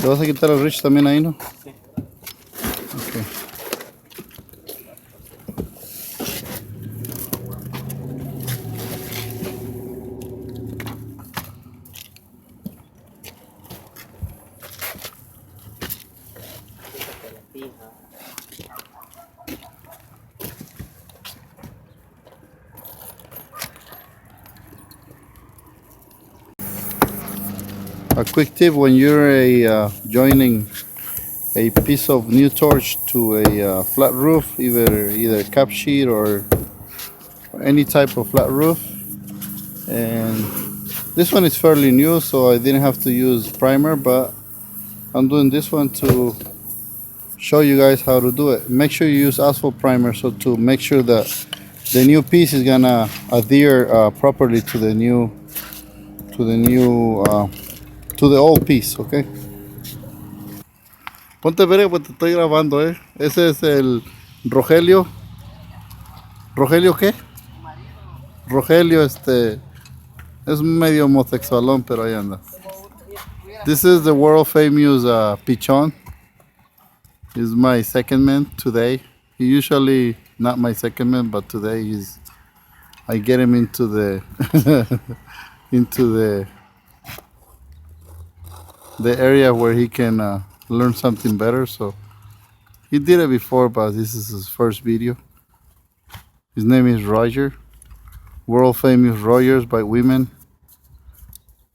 ¿Le vas a quitar el rich también ahí, no? Sí. Okay. A quick tip when you're joining a piece of new torch to a flat roof, either cap sheet or any type of flat roof. And this one is fairly new, so I didn't have to use primer, but I'm doing this one to show you guys how to do it. Make sure you use asphalt primer, so to make sure that the new piece is gonna adhere properly to the old piece, okay? Ponte verga, pues te estoy grabando, Ese es el Rogelio. ¿Rogelio qué? Rogelio, es medio homosexualón, pero ahí anda. This is the world famous Pichon. He's my second man today. He usually not my second man, but today I get him into the into the area where he can learn something better. So he did it before, but this is his first video. His name is Roger, world famous Rogers by women,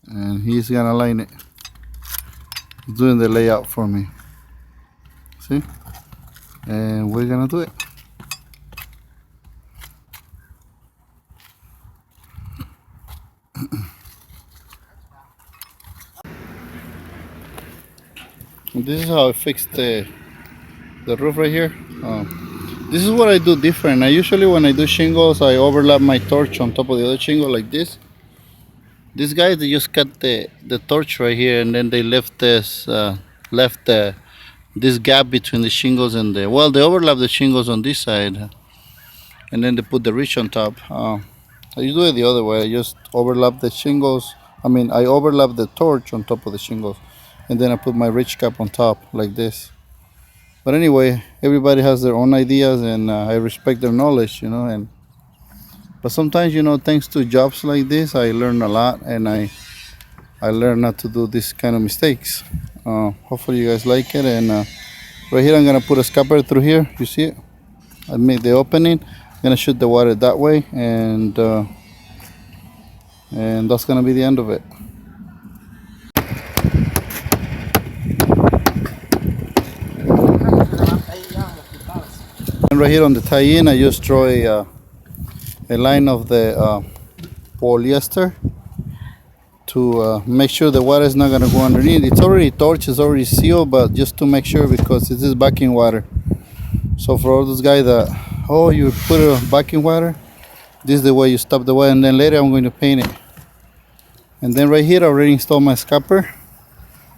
and he's gonna line it. He's doing the layout for me. See? And we're gonna do it. This is how I fixed the roof right here. This is what I do different. I usually, when I do shingles, I overlap my torch on top of the other shingle like this. These guys, they just cut the torch right here, and then they left this this gap between the shingles and they overlap the shingles on this side, and then they put the ridge on top. I do it the other way. I just overlap the shingles. I overlap the torch on top of the shingles, and then I put my ridge cap on top like this. But anyway, everybody has their own ideas, and I respect their knowledge, but sometimes, thanks to jobs like this, I learn a lot, and I learn not to do this kind of mistakes. Hopefully you guys like it. And right here I'm gonna put a scupper through here. You see it? I made the opening. I'm gonna shoot the water that way, and that's gonna be the end of it. And right here on the tie-in, I just draw a line of the polyester to make sure the water is not going to go underneath. It's already torched, it's already sealed, but just to make sure, because this is backing water. So for all those guys that, you put it on backing water, this is the way you stop the water, and then later I'm going to paint it. And then right here I already installed my scupper.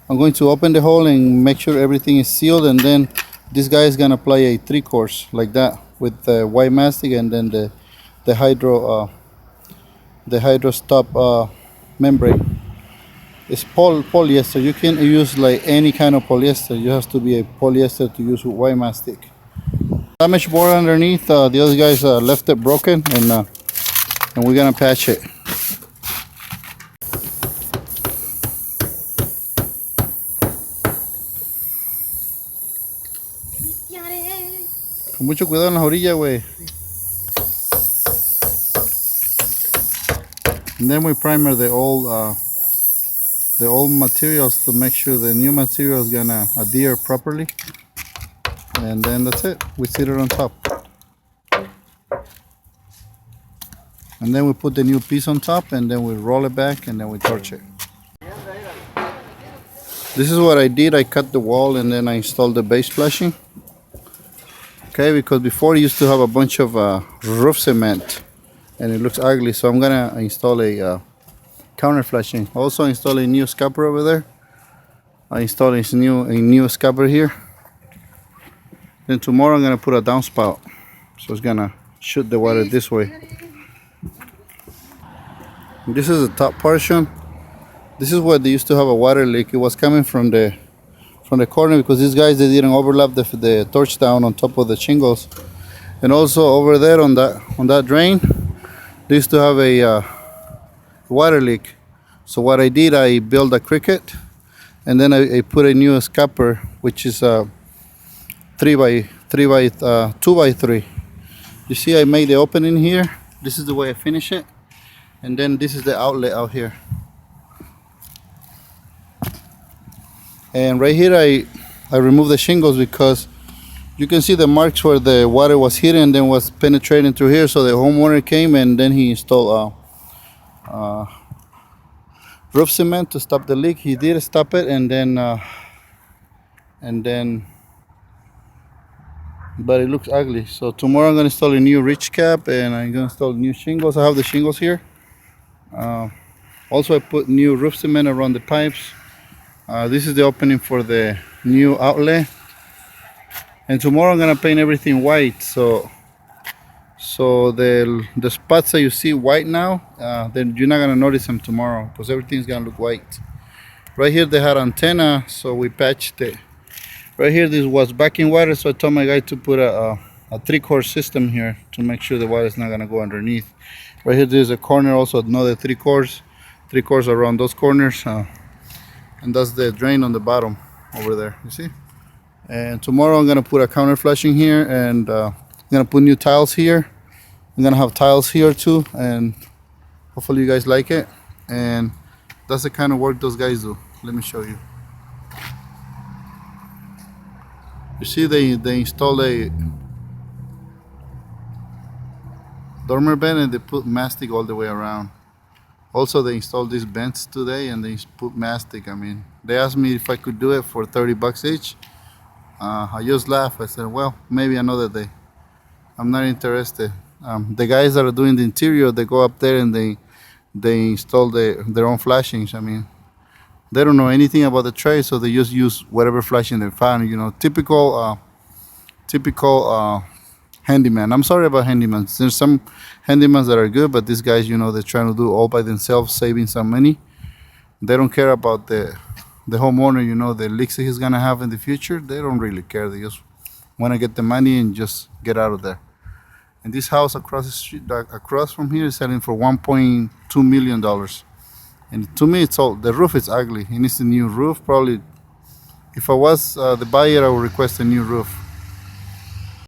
I'm going to open the hole and make sure everything is sealed, and then this guy is going to apply a 3-course like that with the white mastic, and then the hydro stop membrane. It's polyester. You can use like any kind of polyester. You have to be a polyester to use with white mastic. Damaged board underneath. The other guys left it broken, and we're gonna patch it. Con mucho cuidado en las orillas, güey. And then we primer the old materials to make sure the new material is gonna adhere properly. And then that's it. We sit it on top. And then we put the new piece on top, and then we roll it back, and then we torch it. This is what I did. I cut the wall, and then I installed the base flashing. Okay, because before it used to have a bunch of roof cement, and it looks ugly, so I'm gonna install a counter flashing. Also install a new scupper over there. I installed a new scupper here. Then tomorrow I'm gonna put a downspout, so it's gonna shoot the water this way. This is the top portion. This is where they used to have a water leak. It was coming from the from the corner because these guys, they didn't overlap the torch down on top of the shingles. And also over there on that drain, they used to have a water leak. So what I did, I built a cricket, and then I put a new scupper, which is a 2x3. You see, I made the opening here. This is the way I finish it, and then this is the outlet out here. And right here, I removed the shingles because you can see the marks where the water was hitting and then was penetrating through here. So the homeowner came and then he installed roof cement to stop the leak. He did stop it, and then but it looks ugly. So tomorrow I'm gonna install a new ridge cap and I'm gonna install new shingles. I have the shingles here. Also, I put new roof cement around the pipes. This is the opening for the new outlet. And tomorrow I'm gonna paint everything white. So the spots that you see white now, then you're not gonna notice them tomorrow because everything's gonna look white. Right here they had antenna, so we patched it. Right here this was backing water, so I told my guy to put a 3-core system here to make sure the water is not gonna go underneath. Right here there's a corner also, another 3 cores around those corners, and that's the drain on the bottom over there. You see? And tomorrow I'm gonna put a counter flashing here, and I'm gonna put new tiles here. I'm gonna have tiles here too, and hopefully you guys like it. And that's the kind of work those guys do. Let me show you. You see, they installed a dormer bed and they put mastic all the way around. Also, they installed these vents today and they put mastic. I mean, they asked me if I could do it for $30 each. I just laughed. I said, well, maybe another day. I'm not interested. The guys that are doing the interior, they go up there and they install their own flashings. I mean, they don't know anything about the trade, so they just use whatever flashing they found. You know, typical handyman. I'm sorry about handyman. There's some handymans that are good, but these guys, you know, they're trying to do all by themselves, saving some money. They don't care about the homeowner, you know, the leaks that he's gonna have in the future. They don't really care. They just want to get the money and just get out of there. And this house across the street, across from here, is selling for $1.2 million. And to me, it's all, the roof is ugly. It needs a new roof. Probably, if I was the buyer, I would request a new roof.